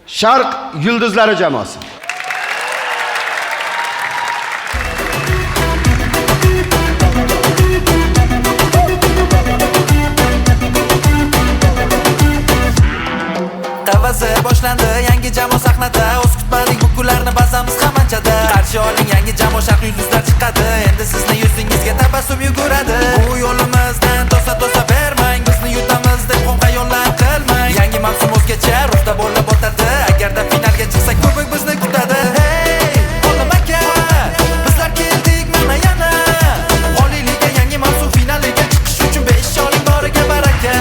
Sharq yulduzlari jamoasi. Qavazi boshlandi yangi jamoa sahnada, o'z kutmadik bu kunlarni bazamiz qamanchada. Qarshi oling yangi jamoa Sharq yulduzlar chiqadi, endi sizni yuzingizga tabassum yuguradi. Bu yo'limizdan to'sa bermang, bizni yutamiz deb qo'ng'ayonlar qilmang. Yangi mavsum o'zgacha ruhda bo'lib o'tadi, agarda finalga chiqsak ko'pik bizni kutadi. Hey olim aka, bizlar keldik mana yana, Oliy liga yangi mavsum finaliga chiqish uchun 5 oling boriga baraka.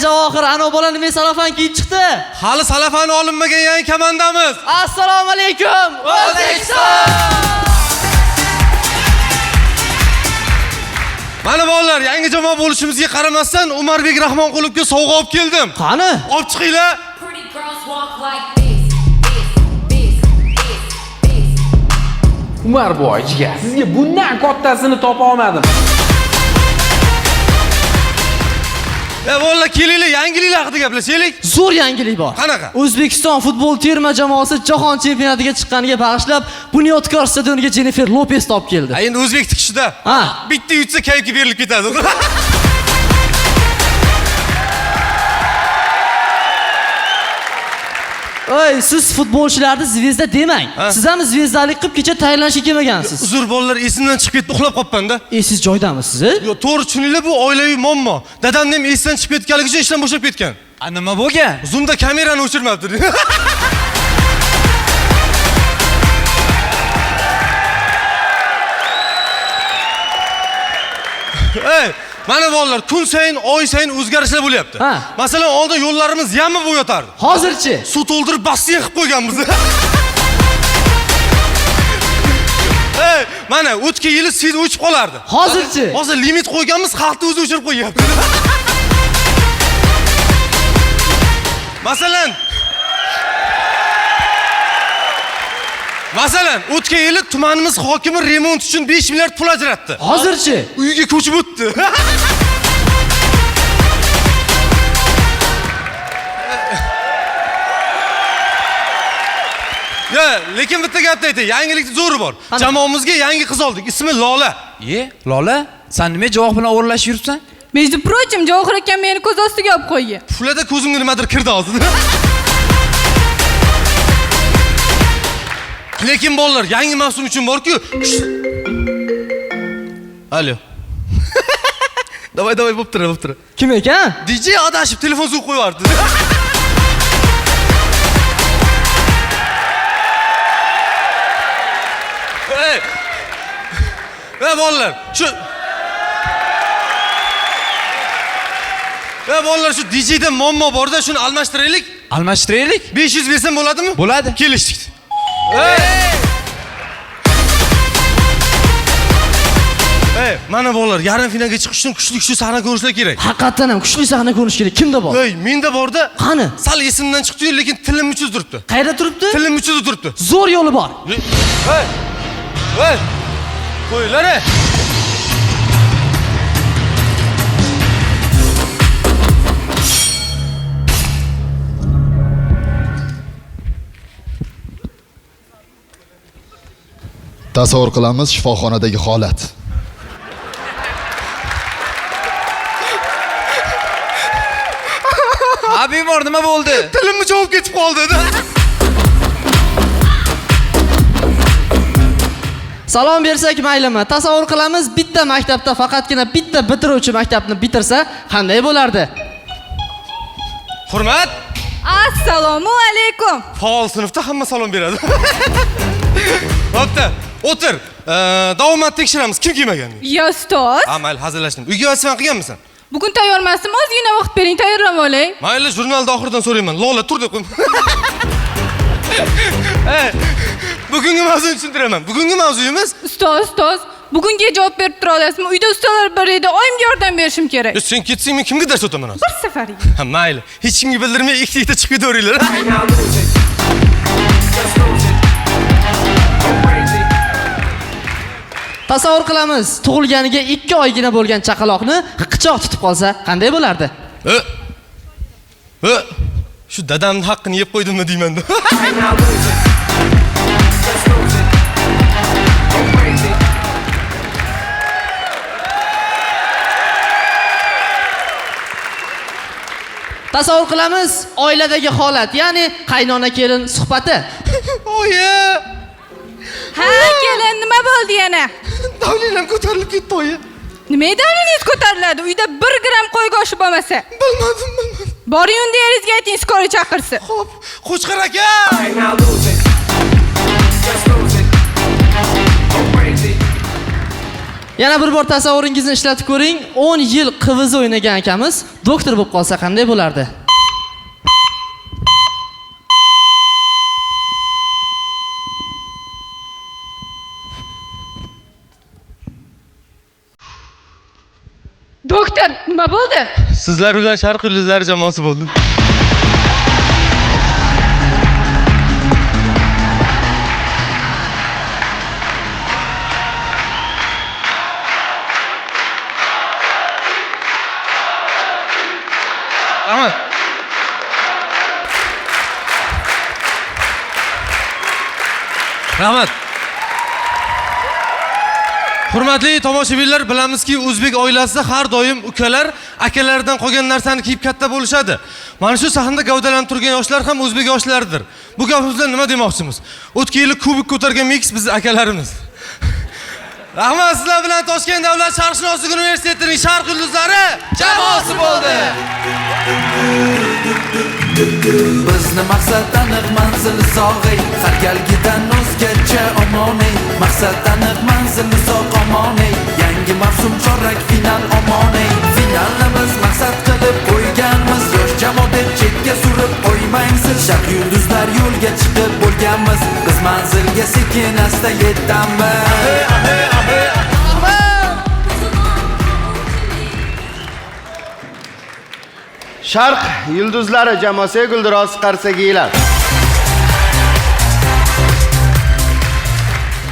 Javohir, ana bolani men salafan kiyib chiqdi. Hali salafani olinmagan yangi komandamiz. Assalomu alaykum. O'zbekiston. Mana bolalar, yangi jamoa bo'lishimizga qaramasdan Umarbek Rahmonqulovga sovg'a olib keldim. Qani? Olib chiqinglar. Pretty girls walk like this. Umarboyga, sizga bundan kattasini topa olmadim. Bolalar, kelinglar, yangiliklar haqida gaplashaylik. Zo'r yangilik bor. Qanaqa? O'zbekiston futbol terma jamoasi jahon chempionatiga chiqqaniga bag'ishlab Bunyodkor stadioniga Jennifer Lopez topib keldi. Endi o'zbek tikishida. Ha. Bitta yutsa kayfga berilib ketadi. Oy, siz futbolchilarni zvezda demang. Siz ham zvezdalik qilib kecha tayyorlanishga kelmagansiz. Uzr bolalar, esimdan chiqib ketdi, uxlab qolibman-da. Siz joydamisiz? Yo, to'g'ri tushuninglar, bu oilaviy muammo. Dadamni ham esidan chiqib ketganligi uchun ishdan bo'shab ketgan. Nima bo'lgan? Zoomda kamerani o'chirmabdi. Ey, mana bolalar, kun sayin, oy sayin o'zgarishlar bo'lyapti. Masalan, oldin yo'llarimiz yami bo'lib yotardi. Hozirchi suv to'ldirib basseyn qilib qo'yganmiz. Ey, mana o'tgan yili siz o'chib qolardi. Hozirchi Hozir limit qo'yganmiz, xalqni o'zi o'chirib qo'yapti. Masalan, o'tgan yili tumanimiz hokimi remont uchun 5 milliard pul ajratdi. Hozirchi Uyiga ko'chib o'tdi. Ya, lekin bitta gapni aytay, yangilikni zo'ri bor. Jamoamizga yangi qiz oldik, ismi Lola. Lola, sen nima javob bilan o'rlashib yuribsan? Между прочим, Javohir akam meni ko'z ostiga olib qo'ygan. Pulada ko'zimga nimadir kirdi hozir. Lekin bolalar, yangi mavsum uchun bor-ku. Alo. Davay, bo'p tur. kim ekan? DJ adashib telefon suv qo'yib yubordi. Bolalar, shu DJ'da muammo bor-da, shuni almashtiraylik. Almashtiraylik? 500 bersam bo'ladimi? Bo'ladi. Kelishdik. Mana bolalar, yarim finalga chiqish uchun kuchli sahna ko'rishlar kerak. Haqiqatan ham kuchli sahna ko'rish kerak. Kimda bor? Menda bor-da. Qani? Sal esimdan chiqdi-yu, lekin tilim uchida turibdi. Qayerda turibdi? Tilim uchida turibdi. Zo'r yo'li bor. Qo'ylar. Tasavvur qilamiz shifoxonadagi holat. Bemor nima bo'ldi? Tilimni chovib ketib qoldi. Salom bersak maylimi? Tasavvur qilamiz, bitta maktabda faqatgina bitta bitiruvchi maktabni bitirsa, qanday bo'lardi? Hurmat. Assalomu alaykum. Faol sinfda hamma salom beradi. Bo'pti, o'tir. Davomat tekshiramiz. Kim kelmagan? Ya ustoz. Mayli, hazillashdim. Uyga vazifa qilganmisan? Bugun tayyormasdim, ozgina vaqt bering, tayyorlab olay. Mayli, jurnalda oxiridan so'rayman. Lola, tur deb qo'yim. Bugungi mavzuni tushuntiraman. Bugungi mavzuyimiz Ustoz, bugunga javob berib tura olasizmi? Uyda ustalar bor edi, oyimga yordam berishim kerak. Sen ketsang, men kimga dars o'taman hozir? Bir safariga. Mayli, hech kimga bildirmay ikkita chiqib ketaveringlar. Tasavvur qilamiz, tug'ilganiga 2 oygina bo'lgan chaqaloqni hiqichoq tutib qolsa, qanday bo'lardi? Shu dadamning haqqini yeb qo'ydimmi deyman-da. Tasavvur qilamiz, oiladagi holat, ya'ni qaynona kelin suhbati. Oyi, Ha, kelin nima bo'ldi yana? davletam ko'tarilib ketdi oyi. Nima davlaningiz ko'tariladi? Uyda 1 gram qo'y go'shti bo'lmasa. Bilmadim. Boring unda eringizga ayting, skori chaqirsin. Xo'p, Qo'chqar aka. Yana bir bor tasavvuringizni ishlatib ko'ring. 10 yil qiviz o'ynagan akamiz doktor bo'lib qolsa qanday bo'lardi? Doktor, nima bo'ldi? Sizlar bilan Sharq yulduzlari jamoasi bo'ldim. Rahmat. Rahmat. Hurmatli tomoshabinlar, bilamizki, o'zbek oilasida har doim ukalar akalaridan qolgan narsani kiyib katta bo'lishadi. Mana shu sahnada gavdalanib turgan yoshlar ham o'zbek yoshlaridir. Bu gapimizdan nima demoqchimiz? O'tgan yili kubok ko'targan Mix biz akalarimiz. Rahmat, sizlar bilan Toshkent davlat sharqshunoslik universitetining Sharq yulduzlari jamoasi bo'ldi. Bizni maqsad aniq, manzil sog'ay, har galgidan o'zgacha omonay. Maqsad aniq, manzil uzoq omonay. Yangi mavsum chorak final omonay. Finalni biz maqsad qilib qo'yganmiz, yosh jamoadek chetga surib qo'ymang siz. Sharq yulduzlar yo'lga chiqib bo'lganmiz, biz manzilga sekin asta yetamiz. Sharq yulduzlari jamoasiga guldiroz qarsagiylar.